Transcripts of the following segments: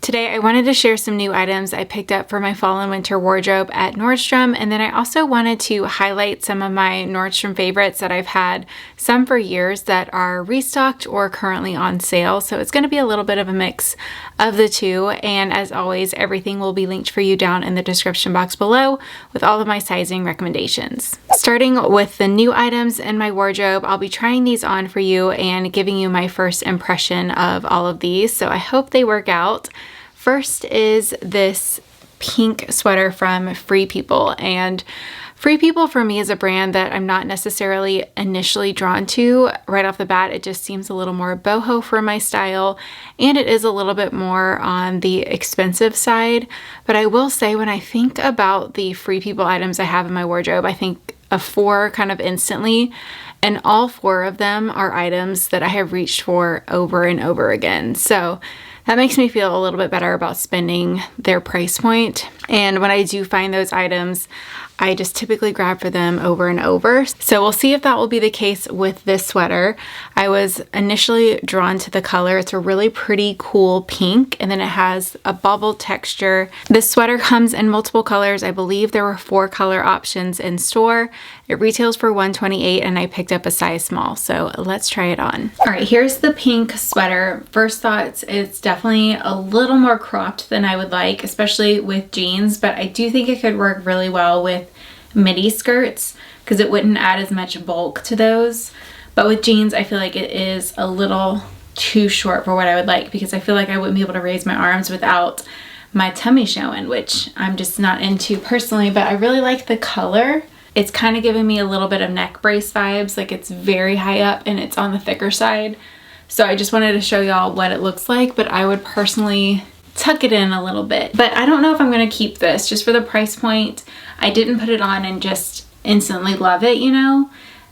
Today I wanted to share some new items I picked up for my fall and winter wardrobe at Nordstrom, and then I also wanted to highlight some of my Nordstrom favorites that I've had some for years that are restocked or currently on sale. So it's going to be a little bit of a mix of the two, and as always, everything will be linked for you down in the description box below with all of my sizing recommendations. Starting with the new items in my wardrobe, I'll be trying these on for you and giving you my first impression of all of these, so I hope they work out. First is this pink sweater from Free People, and Free People for me is a brand that I'm not necessarily initially drawn to. Right off the bat, it just seems a little more boho for my style, and it is a little bit more on the expensive side. But I will say, when I think about the Free People items I have in my wardrobe, I think of 4 kind of instantly, and all 4 of them are items that I have reached for over and over again. So that makes me feel a little bit better about spending their price point. And when I do find those items, I just typically grab for them over and over. So we'll see if that will be the case with this sweater. I was initially drawn to the color. It's a really pretty cool pink, and then it has a bubble texture. This sweater comes in multiple colors. I believe there were 4 color options in store. It retails for $128, and I picked up a size small. So let's try it on. All right, here's the pink sweater. First thoughts, it's definitely a little more cropped than I would like, especially with jeans, but I do think it could work really well with midi skirts because it wouldn't add as much bulk to those. But with jeans, I feel like it is a little too short for what I would like, because I feel like I wouldn't be able to raise my arms without my tummy showing, which I'm just not into personally. But I really like the color. It's kind of giving me a little bit of neck brace vibes, like it's very high up and it's on the thicker side. So I just wanted to show y'all what it looks like, but I would personally tuck it in a little bit. But I don't know if I'm going to keep this just for the price point. I didn't put it on and just instantly love it, you know?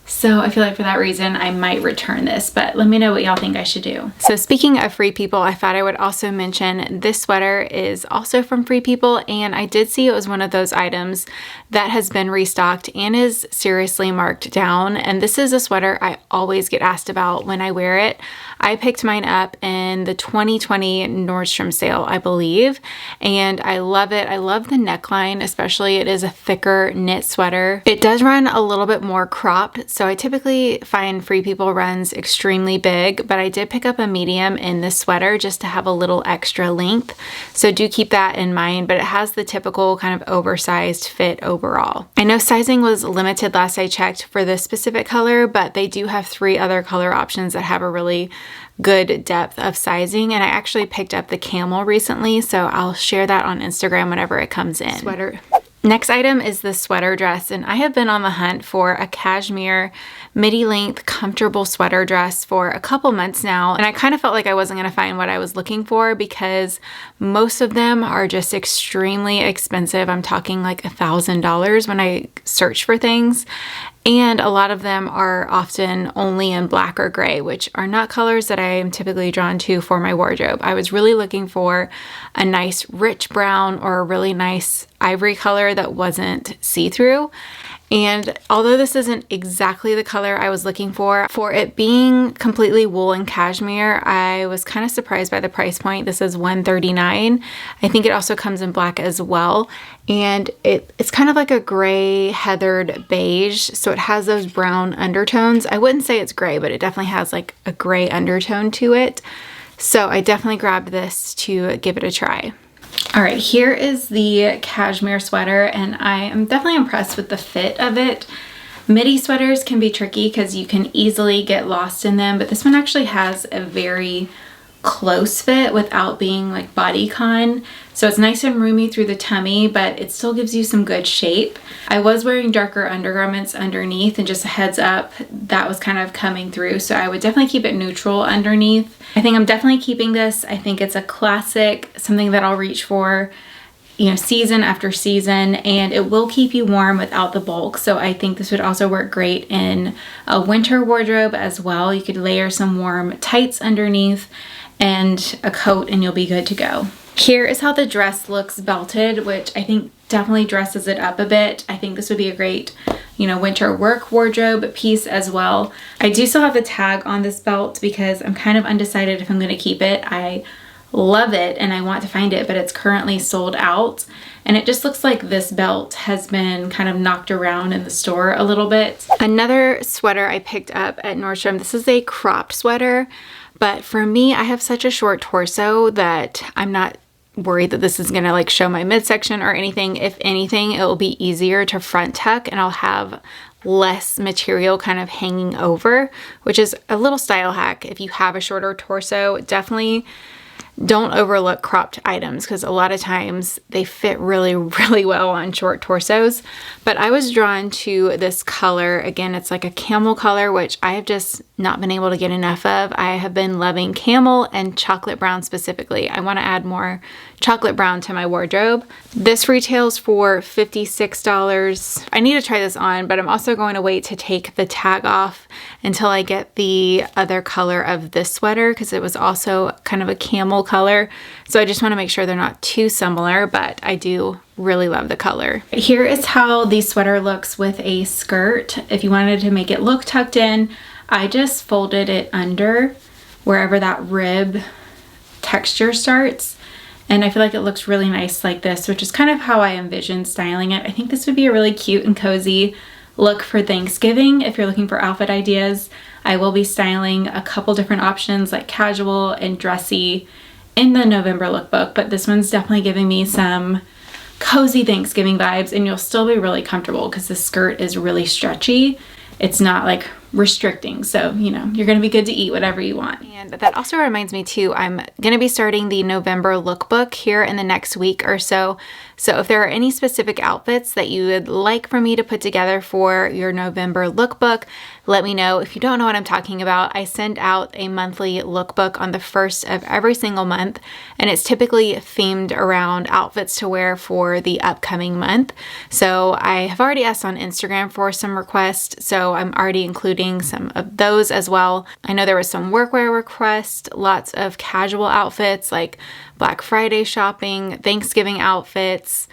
So I feel like for that reason, I might return this, but let me know what y'all think I should do. So speaking of Free People, I thought I would also mention this sweater is also from Free People, and I did see it was one of those items that has been restocked and is seriously marked down. And this is a sweater I always get asked about when I wear it. I picked mine up in the 2020 Nordstrom sale, I believe, and I love it. I love the neckline, especially. It is a thicker knit sweater. It does run a little bit more cropped, so I typically find Free People runs extremely big, but I did pick up a medium in this sweater just to have a little extra length. So do keep that in mind, but it has the typical kind of oversized fit overall. I know sizing was limited last I checked for this specific color, but they do have 3 other color options that have a really good depth of sizing, and I actually picked up the camel recently, so I'll share that on Instagram whenever it comes in. Sweater. Next item is the sweater dress, and I have been on the hunt for a cashmere midi-length comfortable sweater dress for a couple months now, and I kind of felt like I wasn't going to find what I was looking for because most of them are just extremely expensive. I'm talking like $1,000 when I search for things, and a lot of them are often only in black or gray, which are not colors that I am typically drawn to for my wardrobe. I was really looking for a nice rich brown or a really nice ivory color that wasn't see-through. And although this isn't exactly the color I was looking for it being completely wool and cashmere, I was kind of surprised by the price point. This is $139. I think it also comes in black as well. And it's kind of like a gray heathered beige. So it has those brown undertones. I wouldn't say it's gray, but it definitely has like a gray undertone to it. So I definitely grabbed this to give it a try. All right, here is the cashmere sweater, and I am definitely impressed with the fit of it. Midi sweaters can be tricky because you can easily get lost in them, but this one actually has a very close fit without being like bodycon. So it's nice and roomy through the tummy, but it still gives you some good shape. I was wearing darker undergarments underneath, and just a heads up, that was kind of coming through. So I would definitely keep it neutral underneath. I think I'm definitely keeping this. I think it's a classic, something that I'll reach for, you know, season after season, and it will keep you warm without the bulk. So I think this would also work great in a winter wardrobe as well. You could layer some warm tights underneath and a coat and you'll be good to go. Here is how the dress looks belted, which I think definitely dresses it up a bit. I think this would be a great, you know, winter work wardrobe piece as well. I do still have the tag on this belt because I'm kind of undecided if I'm going to keep it. I love it and I want to find it, but it's currently sold out. And it just looks like this belt has been kind of knocked around in the store a little bit. Another sweater I picked up at Nordstrom, this is a cropped sweater, but for me, I have such a short torso that I'm not worried that this is gonna like show my midsection or anything. If anything, it will be easier to front tuck and I'll have less material kind of hanging over, which is a little style hack. If you have a shorter torso, definitely don't overlook cropped items because a lot of times they fit really, really well on short torsos. But I was drawn to this color. Again, it's like a camel color, which I have just not been able to get enough of. I have been loving camel and chocolate brown specifically. I want to add more chocolate brown to my wardrobe. This retails for $56. I need to try this on, but I'm also going to wait to take the tag off until I get the other color of this sweater because it was also kind of a camel color. So I just want to make sure they're not too similar, but I do really love the color. Here is how the sweater looks with a skirt. If you wanted to make it look tucked in, I just folded it under wherever that rib texture starts. And I feel like it looks really nice like this, which is kind of how I envision styling it. I think this would be a really cute and cozy look for Thanksgiving. If you're looking for outfit ideas, I will be styling a couple different options like casual and dressy in the November lookbook, but this one's definitely giving me some cozy Thanksgiving vibes, and you'll still be really comfortable because the skirt is really stretchy. It's not like restricting, so you know you're gonna be good to eat whatever you want. And that also reminds me too, I'm gonna be starting the November lookbook here in the next week or so. So if there are any specific outfits that you would like for me to put together for your November lookbook, let me know. If you don't know what I'm talking about, I send out a monthly lookbook on the first of every single month, and it's typically themed around outfits to wear for the upcoming month. So I have already asked on Instagram for some requests, so I'm already including some of those as well. I know there was some workwear requests, lots of casual outfits like Black Friday shopping, Thanksgiving outfits,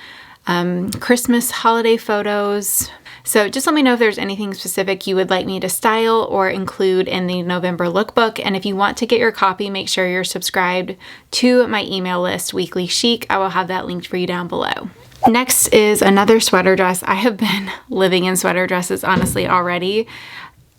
Christmas holiday photos. So just let me know if there's anything specific you would like me to style or include in the November lookbook. And if you want to get your copy, make sure you're subscribed to my email list, Weekly Chic. I will have that linked for you down below. Next is another sweater dress. I have been living in sweater dresses honestly already.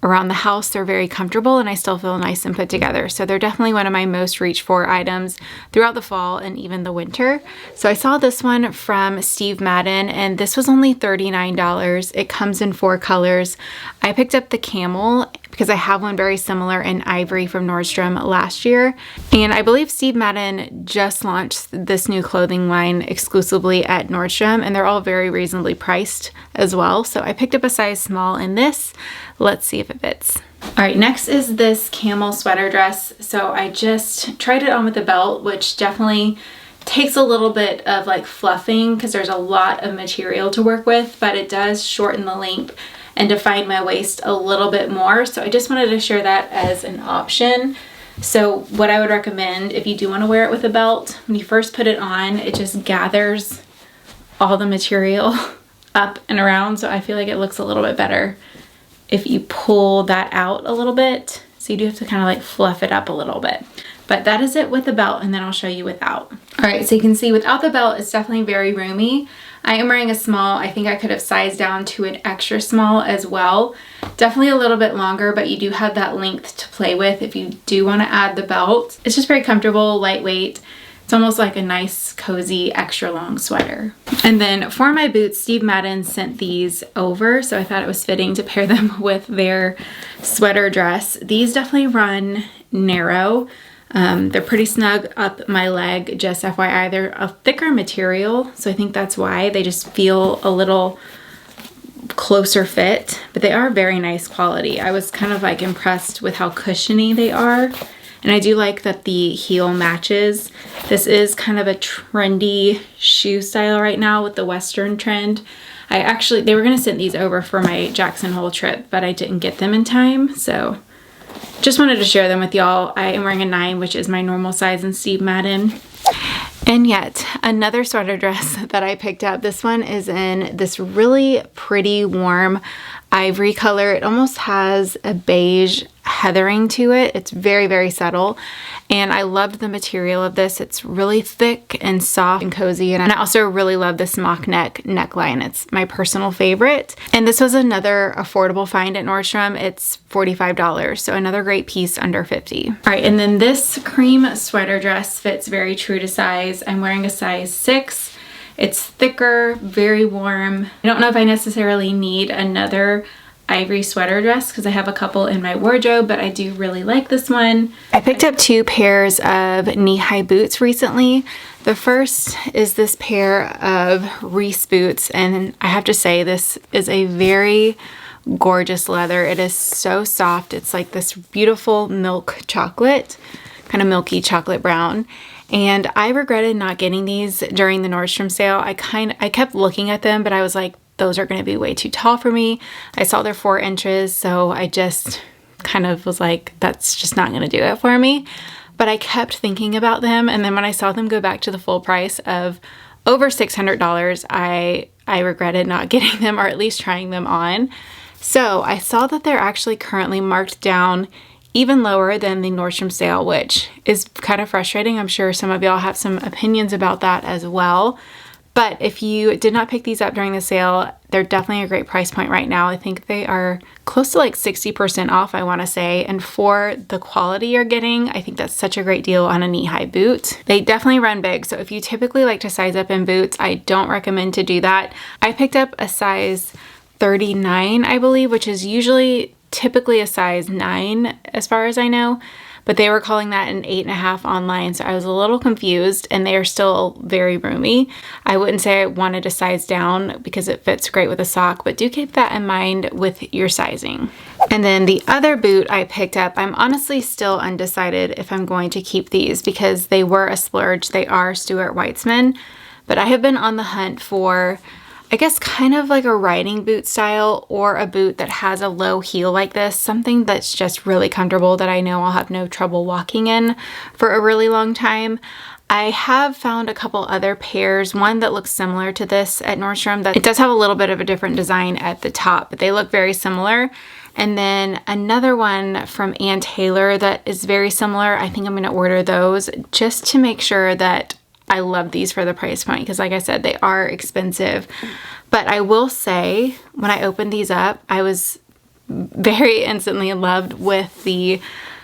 Around the house, they're very comfortable and I still feel nice and put together. So they're definitely one of my most reached for items throughout the fall and even the winter. So I saw this one from Steve Madden and this was only $39. It comes in 4 colors. I picked up the camel because I have one very similar in ivory from Nordstrom last year. And I believe Steve Madden just launched this new clothing line exclusively at Nordstrom, and they're all very reasonably priced as well. So I picked up a size small in this. Let's see if it fits. All right, next is this camel sweater dress. So I just tried it on with a belt, which definitely takes a little bit of like fluffing because there's a lot of material to work with, but it does shorten the length and define my waist a little bit more. So I just wanted to share that as an option. So what I would recommend if you do want to wear it with a belt, when you first put it on, it just gathers all the material up and around. So I feel like it looks a little bit better if you pull that out a little bit. So you do have to kind of like fluff it up a little bit. But that is it with the belt, and then I'll show you without. All right, so you can see without the belt, it's definitely very roomy. I am wearing a small. I think I could have sized down to an extra small as well. Definitely a little bit longer, but you do have that length to play with if you do want to add the belt. It's just very comfortable, lightweight. It's almost like a nice, cozy, extra long sweater. And then for my boots, Steve Madden sent these over, so I thought it was fitting to pair them with their sweater dress. These definitely run narrow. They're pretty snug up my leg, just FYI. They're a thicker material, so I think that's why they just feel a little closer fit, but they are very nice quality. I was kind of like impressed with how cushiony they are, and I do like that the heel matches. This is kind of a trendy shoe style right now with the Western trend. They were gonna send these over for my Jackson Hole trip, but I didn't get them in time, so just wanted to share them with y'all. I am wearing a 9, which is my normal size in Steve Madden. And yet another sweater dress that I picked up. This one is in this really pretty warm ivory color. It almost has a beige heathering to it. It's very, very subtle. And I loved the material of this. It's really thick and soft and cozy. And I also really love this mock neck neckline. It's my personal favorite. And this was another affordable find at Nordstrom. It's $45. So another great piece under $50. All right. And then this cream sweater dress fits very true to size. I'm wearing a size 6. It's thicker, very warm. I don't know if I necessarily need another ivory sweater dress because I have a couple in my wardrobe, but I do really like this one. I picked up 2 pairs of knee-high boots recently. The first is this pair of Reese boots, and I have to say this is a very gorgeous leather. It is so soft. It's like this beautiful milk chocolate, kind of milky chocolate brown. And I regretted not getting these during the Nordstrom sale. I kept looking at them, but I was like, those are going to be way too tall for me. I saw they're 4 inches, so I just kind of was like, that's just not going to do it for me. But I kept thinking about them, and then when I saw them go back to the full price of over $600, I regretted not getting them, or at least trying them on. So I saw that they're actually currently marked down even lower than the Nordstrom sale, which is kind of frustrating. I'm sure some of y'all have some opinions about that as well. But if you did not pick these up during the sale, they're definitely a great price point right now. I think they are close to like 60% off, I want to say. And for the quality you're getting, I think that's such a great deal on a knee-high boot. They definitely run big. So if you typically like to size up in boots, I don't recommend to do that. I picked up a size 39, I believe, which is usually typically a size 9 as far as I know, but they were calling that an 8.5 online, so I was a little confused, and they are still very roomy. I wouldn't say I wanted a size down because it fits great with a sock, but do keep that in mind with your sizing. And then the other boot I picked up, I'm honestly still undecided if I'm going to keep these because they were a splurge. They are Stuart Weitzman, but I have been on the hunt for, I guess, kind of like a riding boot style, or a boot that has a low heel like this, something that's just really comfortable that I know I'll have no trouble walking in for a really long time. I have found a couple other pairs, one that looks similar to this at Nordstrom, that it does have a little bit of a different design at the top, but they look very similar. And then another one from Ann Taylor that is very similar. I think I'm going to order those just to make sure that I love these for the price point, because like I said, they are expensive. But I will say, when I opened these up, I was very instantly in love with the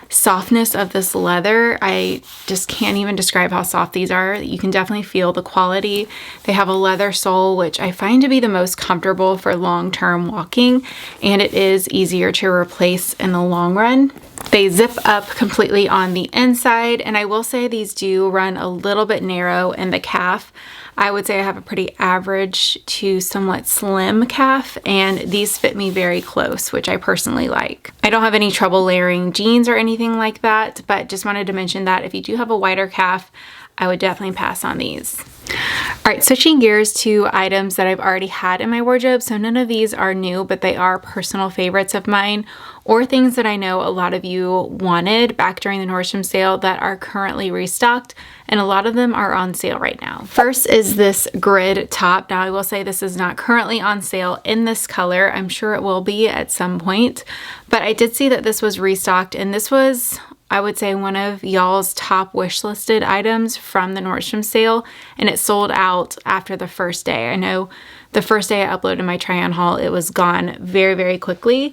softness of this leather. I just can't even describe how soft these are. You can definitely feel the quality. They have a leather sole, which I find to be the most comfortable for long-term walking, and it is easier to replace in the long run. They zip up completely on the inside, and I will say these do run a little bit narrow in the calf. I would say I have a pretty average to somewhat slim calf, and these fit me very close, which I personally like. I don't have any trouble layering jeans or anything like that, but just wanted to mention that if you do have a wider calf, I would definitely pass on these. All right, switching gears to items that I've already had in my wardrobe. So none of these are new, but they are personal favorites of mine, or things that I know a lot of you wanted back during the Nordstrom sale that are currently restocked, and a lot of them are on sale right now. First is this grid top. Now I will say this is not currently on sale in this color. I'm sure it will be at some point, but I did see that this was restocked, and this was, I would say, one of y'all's top wish listed items from the Nordstrom sale, and it sold out after the first day. I know the first day I uploaded my try on haul, it was gone very, very quickly.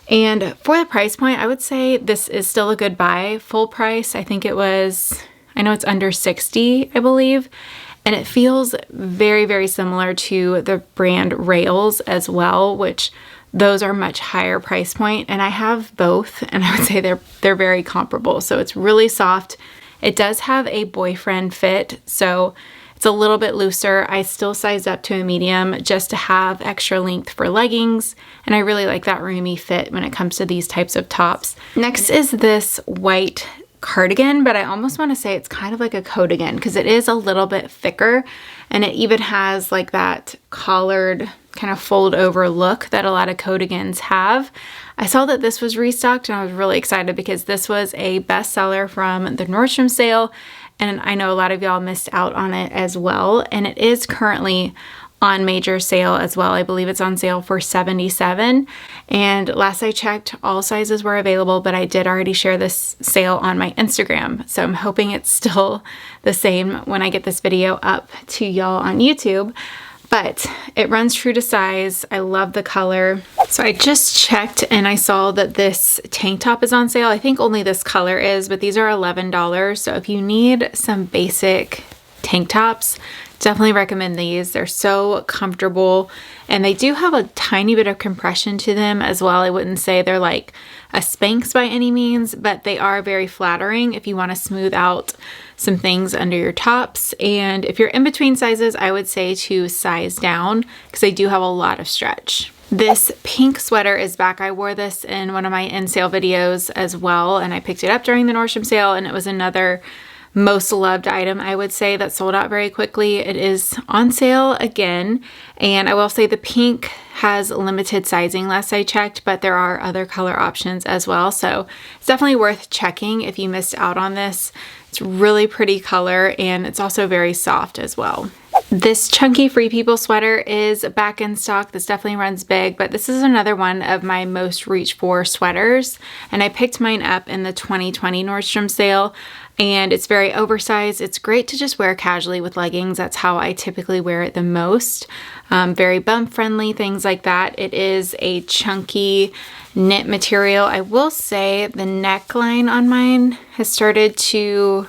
And for the price point, I would say this is still a good buy. Full price, I think it was, I know it's under $60, I believe. And it feels very, very similar to the brand Rails as well, which those are much higher price point. And I have both, and I would say they're very comparable. So it's really soft. It does have a boyfriend fit, so it's a little bit looser. I still sized up to a medium just to have extra length for leggings, and I really like that roomy fit when it comes to these types of tops. Next is this white cardigan, but I almost want to say it's kind of like a coatigan because it is a little bit thicker, and it even has like that collared kind of fold over look that a lot of coatigans have. I saw that this was restocked, and I was really excited because this was a bestseller from the Nordstrom sale, and I know a lot of y'all missed out on it as well, and it is currently on major sale as well. I believe it's on sale for $77. And last I checked, all sizes were available, but I did already share this sale on my Instagram. So I'm hoping it's still the same when I get this video up to y'all on YouTube. But it runs true to size. I love the color. So I just checked and I saw that this tank top is on sale. I think only this color is, but these are $11. So if you need some basic tank tops, definitely recommend these. They're so comfortable and they do have a tiny bit of compression to them as well. I wouldn't say they're like a Spanx by any means, but they are very flattering if you want to smooth out some things under your tops. And if you're in between sizes, I would say to size down because they do have a lot of stretch. This pink sweater is back. I wore this in one of my in sale videos as well, and I picked it up during the Nordstrom sale, and it was another most loved item, I would say, that sold out very quickly. It is on sale again, and I will say the pink has limited sizing last I checked, but there are other color options as well, so it's definitely worth checking if you missed out on this. It's really pretty color, and it's also very soft as well. This chunky Free People sweater is back in stock. This definitely runs big, but this is another one of my most reached for sweaters, and I picked mine up in the 2020 Nordstrom sale. And it's very oversized. It's great to just wear casually with leggings. That's how I typically wear it the most. Very bump friendly, things like that. It is a chunky knit material. I will say the neckline on mine has started to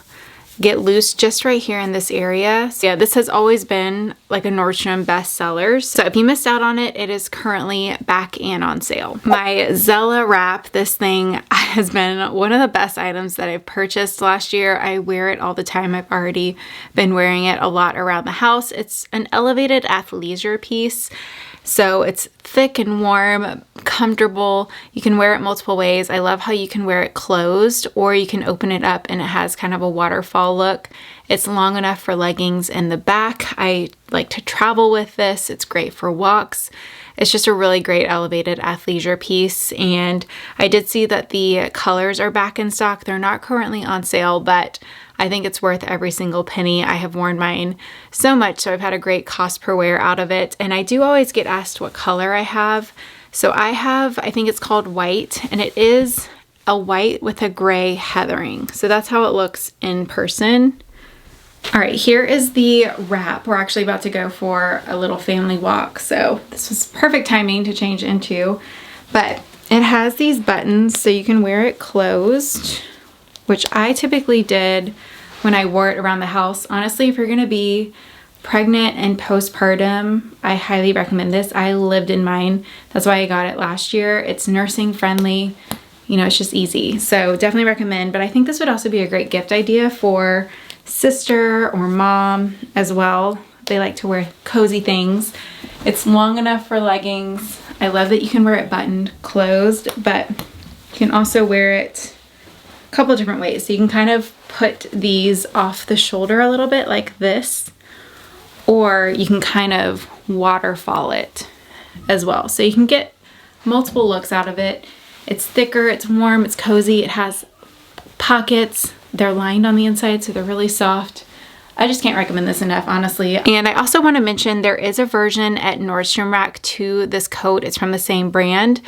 get loose just right here in this area. So yeah, this has always been like a Nordstrom bestseller. So if you missed out on it, it is currently back and on sale. My Zella wrap, this thing has been one of the best items that I've purchased last year. I wear it all the time. I've already been wearing it a lot around the house. It's an elevated athleisure piece. So it's thick and warm, comfortable. You can wear it multiple ways. I love how you can wear it closed or you can open it up and it has kind of a waterfall look. It's long enough for leggings in the back. I like to travel with this. It's great for walks. It's just a really great elevated athleisure piece. And I did see that the colors are back in stock. They're not currently on sale, but I think it's worth every single penny. I have worn mine so much, so I've had a great cost per wear out of it. And I do always get asked what color I have. So I have, I think it's called white, and it is a white with a gray heathering. So that's how it looks in person. All right, here is the wrap. We're actually about to go for a little family walk, so this was perfect timing to change into. But it has these buttons so you can wear it closed, which I typically did when I wore it around the house. Honestly, if you're gonna be pregnant and postpartum, I highly recommend this. I lived in mine. That's why I got it last year. It's nursing friendly. You know, it's just easy. So definitely recommend, but I think this would also be a great gift idea for sister or mom as well. They like to wear cozy things. It's long enough for leggings. I love that you can wear it buttoned closed, but you can also wear it a couple different ways. So you can kind of put these off the shoulder a little bit like this, or you can kind of waterfall it as well. So you can get multiple looks out of it. It's thicker, it's warm, it's cozy, it has pockets. They're lined on the inside, so they're really soft. I just can't recommend this enough, honestly. And I also want to mention there is a version at Nordstrom Rack to this coat. It's from the same brand,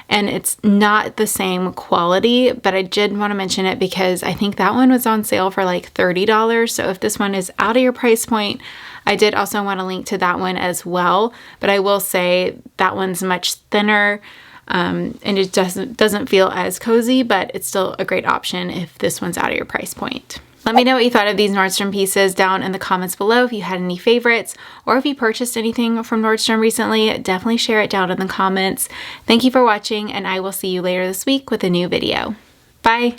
and it's not the same quality, but I did want to mention it because I think that one was on sale for like $30. So if this one is out of your price point, I did also want to link to that one as well. But I will say that one's much thinner. And it doesn't feel as cozy, but it's still a great option if this one's out of your price point. Let me know what you thought of these Nordstrom pieces down in the comments below. If you had any favorites or if you purchased anything from Nordstrom recently, definitely share it down in the comments. Thank you for watching, and I will see you later this week with a new video. Bye!